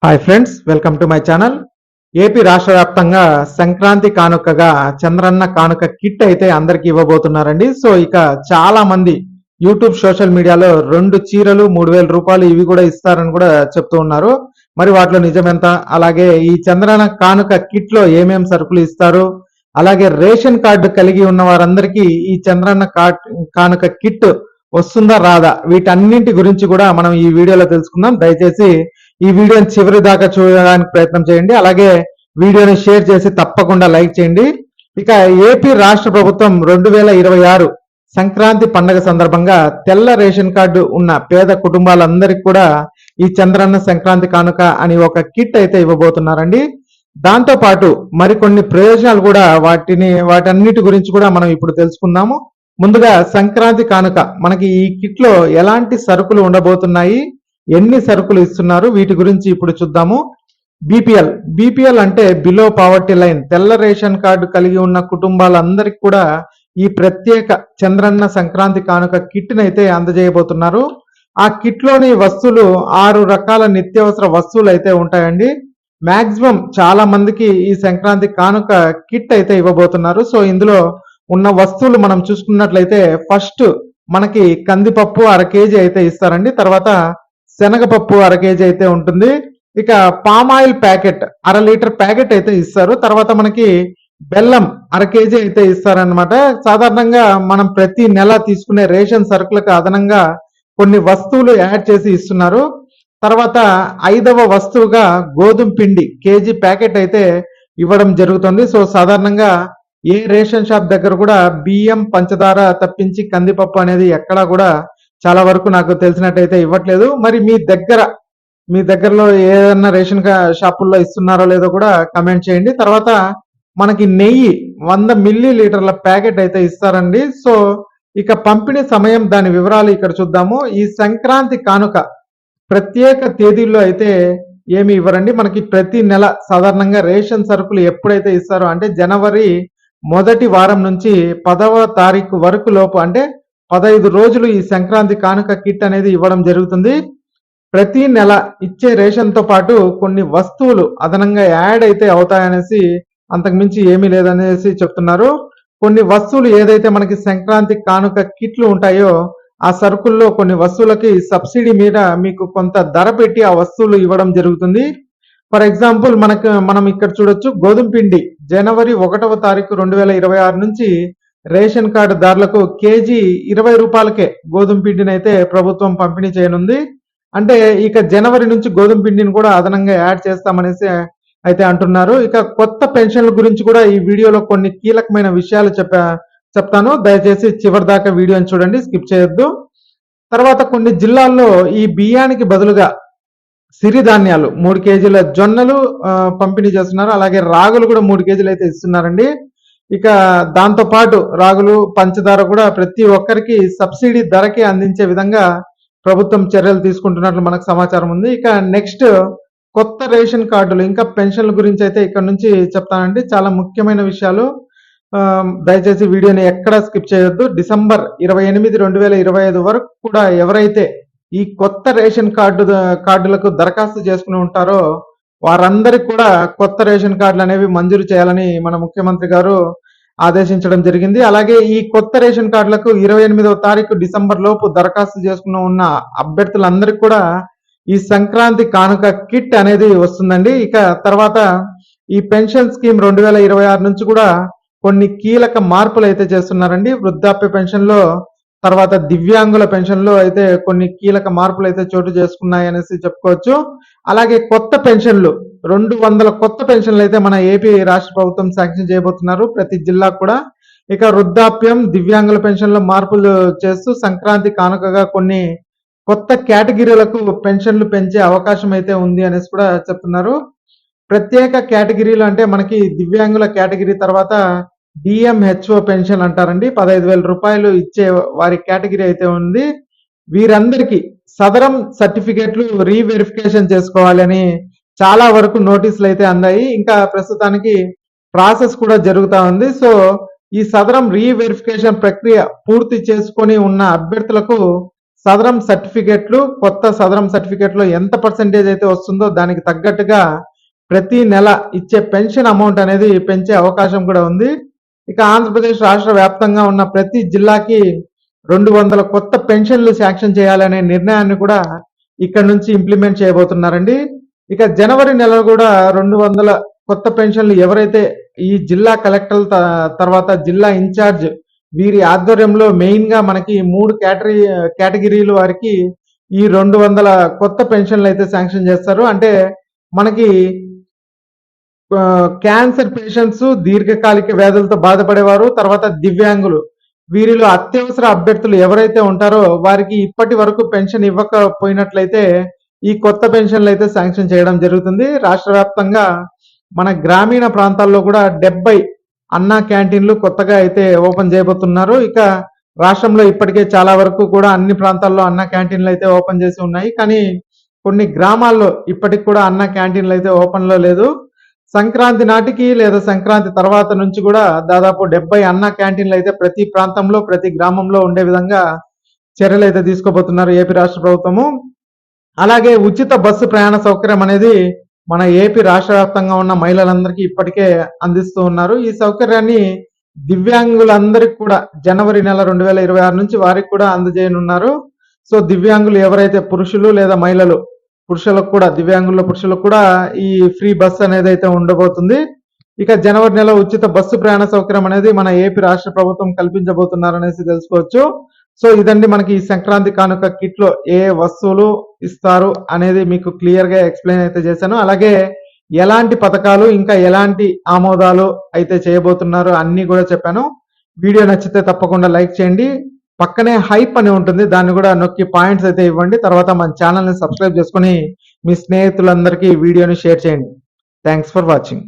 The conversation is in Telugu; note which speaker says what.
Speaker 1: Hi friends, welcome to my channel. AP రాష్ట్ర వ్యాప్తంగా సంక్రాంతి కానుకగా చంద్రన్న కానుక కిట్ అయితే అందరికి ఇవ్వబోతున్నారండి. సో ఇక చాలా మంది యూట్యూబ్ సోషల్ మీడియాలో 2 చీరలు 3,000 రూపాయలు ఇవి కూడా ఇస్తారని కూడా చెప్తూ ఉన్నారు. మరి వాటిలో నిజమెంత? అలాగే ఈ చంద్రన్న కానుక కిట్ లో ఏమేం సరుకులు ఇస్తారు, అలాగే రేషన్ కార్డు కలిగి ఉన్న వారందరికీ ఈ చంద్రన్న కానుక కిట్ వస్తుందా రాదా, వీటన్నింటి గురించి కూడా మనం ఈ వీడియోలో తెలుసుకుందాం. దయచేసి ఈ వీడియోని చివరి దాకా చూడడానికి ప్రయత్నం చేయండి. అలాగే వీడియోని షేర్ చేసి తప్పకుండా లైక్ చేయండి. ఇక ఏపీ రాష్ట్ర ప్రభుత్వం 2026 సంక్రాంతి పండుగ సందర్భంగా తెల్ల రేషన్ కార్డు ఉన్న పేద కుటుంబాలందరికీ కూడా ఈ చంద్రన్న సంక్రాంతి కానుక అని ఒక కిట్ అయితే ఇవ్వబోతున్నారండి. దాంతో పాటు మరికొన్ని ప్రయోజనాలు కూడా వాటన్నిటి గురించి కూడా మనం ఇప్పుడు తెలుసుకుందాము. ముందుగా సంక్రాంతి కానుక మనకి ఈ కిట్ లో ఎలాంటి సరుకులు ఉండబోతున్నాయి, ఎన్ని సరుకులు ఇస్తున్నారు, వీటి గురించి ఇప్పుడు చూద్దాము. బీపీఎల్ అంటే బిలో పావర్టీ లైన్, తెల్ల రేషన్ కార్డు కలిగి ఉన్న కుటుంబాలందరికీ కూడా ఈ ప్రత్యేక చంద్రన్న సంక్రాంతి కానుక కిట్ అయితే అందజేయబోతున్నారు. ఆ కిట్ లోని వస్తువులు 6 రకాల నిత్యావసర వస్తువులు అయితే ఉంటాయండి. మాక్సిమం చాలా మందికి ఈ సంక్రాంతి కానుక కిట్ అయితే ఇవ్వబోతున్నారు. సో ఇందులో ఉన్న వస్తువులు మనం చూసుకున్నట్లయితే ఫస్ట్ మనకి కందిపప్పు 1/2 కేజీ అయితే ఇస్తారండి. తర్వాత శనగపప్పు 1/2 కేజీ అయితే ఉంటుంది. ఇక palm oil packet 1/2 litre packet అయితే ఇస్తారు. తర్వాత మనకి బెల్లం 1/2 కేజీ అయితే ఇస్తారనమాట. సాధారణంగా మనం ప్రతి నెల తీసుకునే రేషన్ సరుకులకు అదనంగా కొన్ని వస్తువులు యాడ్ చేసి ఇస్తున్నారు. తర్వాత 5వ వస్తువుగా గోధుమ పిండి కేజీ ప్యాకెట్ అయితే ఇవ్వడం జరుగుతుంది. సో సాధారణంగా ఏ రేషన్ షాప్ దగ్గర కూడా బియ్యం, పంచదార తప్పించి కందిపప్పు అనేది ఎక్కడా కూడా చాలా వరకు నాకు తెలిసినట్టయితే ఇవ్వట్లేదు. మరి మీ దగ్గరలో ఏదన్నా రేషన్ షాపుల్లో ఇస్తున్నారో లేదో కూడా కమెంట్ చేయండి. తర్వాత మనకి నెయ్యి 100 మిల్లీ లీటర్ల ప్యాకెట్ అయితే ఇస్తారండి. సో ఇక పంపిణీ సమయం, దాని వివరాలు ఇక్కడ చూద్దాము. ఈ సంక్రాంతి కానుక ప్రత్యేక తేదీల్లో అయితే ఏమి ఇవ్వరండి. మనకి ప్రతి నెల సాధారణంగా రేషన్ సరుకులు ఎప్పుడైతే ఇస్తారో అంటే జనవరి మొదటి వారం నుంచి 10వ తారీఖు వరకు లోపు, అంటే 15 రోజులు ఈ సంక్రాంతి కానుక కిట్ అనేది ఇవ్వడం జరుగుతుంది. ప్రతి నెల ఇచ్చే రేషన్ తో పాటు కొన్ని వస్తువులు అదనంగా యాడ్ అయితే అవుతాయనేసి, అంతకుమించి ఏమీ లేదనేసి చెప్తున్నారు. కొన్ని వస్తువులు ఏదైతే మనకి సంక్రాంతి కానుక కిట్లు ఉంటాయో ఆ సరుకుల్లో కొన్ని వస్తువులకి సబ్సిడీ మీద మీకు కొంత ధర పెట్టి ఆ వస్తువులు ఇవ్వడం జరుగుతుంది. ఫర్ ఎగ్జాంపుల్ మనం ఇక్కడ చూడొచ్చు, గోధుమ పిండి జనవరి 1వ తారీఖు 2026 నుంచి రేషన్ కార్డు దారులకు కేజీ 20 రూపాయలకే గోధుమ పిండిని అయితే ప్రభుత్వం పంపిణీ చేయనుంది. అంటే ఇక జనవరి నుంచి గోధుమ పిండిని కూడా అదనంగా యాడ్ చేస్తామనేసి అయితే అంటున్నారు. ఇక కొత్త పెన్షన్ల గురించి కూడా ఈ వీడియోలో కొన్ని కీలకమైన విషయాలు చెప్తాను. దయచేసి చివరి దాకా వీడియోని చూడండి, స్కిప్ చేయొద్దు. తర్వాత కొన్ని జిల్లాల్లో ఈ బియ్యానికి బదులుగా సిరిధాన్యాలు 3 కేజీల జొన్నలు పంపిణీ చేస్తున్నారు. అలాగే రాగులు కూడా 3 కేజీలు అయితే ఇస్తున్నారండి. ఇక దాంతో పాటు రాగులు, పంచదార కూడా ప్రతి ఒక్కరికి సబ్సిడీ ధరకి అందించే విధంగా ప్రభుత్వం చర్యలు తీసుకుంటున్నట్లు మనకు సమాచారం ఉంది. ఇక నెక్స్ట్ కొత్త రేషన్ కార్డులు ఇంకా పెన్షన్ల గురించి అయితే ఇక్కడ నుంచి చెప్తానండి. చాలా ముఖ్యమైన విషయాలు, దయచేసి వీడియోని ఎక్కడ స్కిప్ చేయొద్దు. డిసెంబర్ 28, 2025 వరకు కూడా ఎవరైతే ఈ కొత్త రేషన్ కార్డులకు దరఖాస్తు చేసుకుని ఉంటారో వారందరికి కూడా కొత్త రేషన్ కార్డులు అనేవి మంజూరు చేయాలని మన ముఖ్యమంత్రి గారు ఆదేశించడం జరిగింది. అలాగే ఈ కొత్త రేషన్ కార్డులకు 28వ తారీఖు డిసెంబర్ లోపు దరఖాస్తు చేసుకుని ఉన్న అభ్యర్థులందరికీ కూడా ఈ సంక్రాంతి కానుక కిట్ అనేది వస్తుందండి. ఇక తర్వాత ఈ పెన్షన్ స్కీమ్ 2026 నుంచి కూడా కొన్ని కీలక మార్పులు అయితే చేస్తున్నారండి. వృద్ధాప్య పెన్షన్ లో, తర్వాత దివ్యాంగుల పెన్షన్ లో అయితే కొన్ని కీలక మార్పులు అయితే చోటు చేసుకున్నాయి అనేసి చెప్పుకోవచ్చు. అలాగే కొత్త పెన్షన్లు 200 కొత్త పెన్షన్లు అయితే మన ఏపీ రాష్ట్ర ప్రభుత్వం శాంక్షన్ చేయబోతున్నారు ప్రతి జిల్లా కూడా. ఇక వృద్ధాప్యం, దివ్యాంగుల పెన్షన్లో మార్పులు చేస్తూ సంక్రాంతి కానుకగా కొన్ని కొత్త కేటగిరీలకు పెన్షన్లు పెంచే అవకాశం అయితే ఉంది అనేసి కూడా చెప్తున్నారు. ప్రత్యేక కేటగిరీలు అంటే మనకి దివ్యాంగుల కేటగిరీ తర్వాత డిఎంహెచ్ఓ పెన్షన్ అంటారండి. 15,000 రూపాయలు ఇచ్చే వారి కేటగిరీ అయితే ఉంది. వీరందరికీ సదరం సర్టిఫికేట్లు రీవెరిఫికేషన్ చేసుకోవాలని చాలా వరకు నోటీసులు అయితే అందాయి. ఇంకా ప్రస్తుతానికి ప్రాసెస్ కూడా జరుగుతా ఉంది. సో ఈ సదరం రీవెరిఫికేషన్ ప్రక్రియ పూర్తి చేసుకొని ఉన్న అభ్యర్థులకు సదరం సర్టిఫికెట్లు, కొత్త సదరం సర్టిఫికెట్లో ఎంత పర్సెంటేజ్ అయితే వస్తుందో దానికి తగ్గట్టుగా ప్రతి నెల ఇచ్చే పెన్షన్ అమౌంట్ అనేది పెంచే అవకాశం కూడా ఉంది. ఇక ఆంధ్రప్రదేశ్ రాష్ట్ర వ్యాప్తంగా ఉన్న ప్రతి జిల్లాకి 200 కొత్త పెన్షన్లు శాంక్షన్ చేయాలనే నిర్ణయాన్ని కూడా ఇక్కడ నుంచి ఇంప్లిమెంట్ చేయబోతున్నారండి. ఇక జనవరి నెల కూడా 200 కొత్త పెన్షన్లు ఎవరైతే ఈ జిల్లా కలెక్టర్ తర్వాత జిల్లా ఇన్ఛార్జ్ వీరి ఆధ్వర్యంలో మెయిన్ గా మనకి 3 కేటగిరీలు వారికి ఈ 200 కొత్త పెన్షన్లు అయితే శాంక్షన్ చేస్తారు. అంటే మనకి క్యాన్సర్ పేషెంట్స్, దీర్ఘకాలిక వ్యాధులతో బాధపడేవారు, తర్వాత దివ్యాంగులు, వీరిలో అత్యవసర అభ్యర్థులు ఎవరైతే ఉంటారో వారికి ఇప్పటి వరకు పెన్షన్ ఇవ్వకపోయినట్లయితే ఈ కొత్త పెన్షన్లు అయితే శాంక్షన్ చేయడం జరుగుతుంది. రాష్ట్ర వ్యాప్తంగా మన గ్రామీణ ప్రాంతాల్లో కూడా 70 అన్నా క్యాంటీన్లు కొత్తగా అయితే ఓపెన్ చేయబోతున్నారు. ఇక రాష్ట్రంలో ఇప్పటికే చాలా వరకు కూడా అన్ని ప్రాంతాల్లో అన్నా క్యాంటీన్లు అయితే ఓపెన్ చేసి ఉన్నాయి. కానీ కొన్ని గ్రామాల్లో ఇప్పటికి కూడా అన్నా క్యాంటీన్లు అయితే ఓపెన్ లో లేదు. సంక్రాంతి నాటికి లేదా సంక్రాంతి తర్వాత నుంచి కూడా దాదాపు 70 అన్నా క్యాంటీన్లు అయితే ప్రతి ప్రాంతంలో ప్రతి గ్రామంలో ఉండే విధంగా చర్యలు అయితే తీసుకోబోతున్నారు ఏపీ రాష్ట్ర ప్రభుత్వము. అలాగే ఉచిత బస్సు ప్రయాణ సౌకర్యం అనేది మన ఏపీ రాష్ట్ర వ్యాప్తంగా ఉన్న మహిళలందరికీ ఇప్పటికే అందిస్తూ ఉన్నారు. ఈ సౌకర్యాన్ని దివ్యాంగులందరికీ కూడా జనవరి నెల 2026 నుంచి వారికి కూడా అందజేయనున్నారు. సో దివ్యాంగులు ఎవరైతే పురుషులు లేదా మహిళలు, పురుషులకు కూడా దివ్యాంగుల పురుషులకు కూడా ఈ ఫ్రీ బస్ అనేది అయితే ఉండబోతుంది. ఇక జనవరి నెల ఉచిత బస్సు ప్రయాణ సౌకర్యం అనేది మన ఏపీ రాష్ట్ర ప్రభుత్వం కల్పించబోతున్నారనేసి తెలుసుకోవచ్చు. సో ఇదండి మనకి ఈ సంక్రాంతి కానుక కిట్ లో ఏ వస్తువులు ఇస్తారు అనేది మీకు క్లియర్ గా ఎక్స్ప్లెయిన్ అయితే చేశాను. అలాగే ఎలాంటి పథకాలు ఇంకా ఎలాంటి ఆమోదాలు అయితే చేయబోతున్నారు అన్ని కూడా చెప్పాను. వీడియో నచ్చితే తప్పకుండా లైక్ చేయండి. పక్కనే హైప్ అని ఉంటుంది, దాన్ని కూడా నొక్కి పాయింట్స్ అయితే ఇవ్వండి. తర్వాత మన ఛానల్ ని సబ్స్క్రైబ్ చేసుకుని మీ స్నేహితులందరికీ వీడియోని షేర్ చేయండి. Thanks for watching.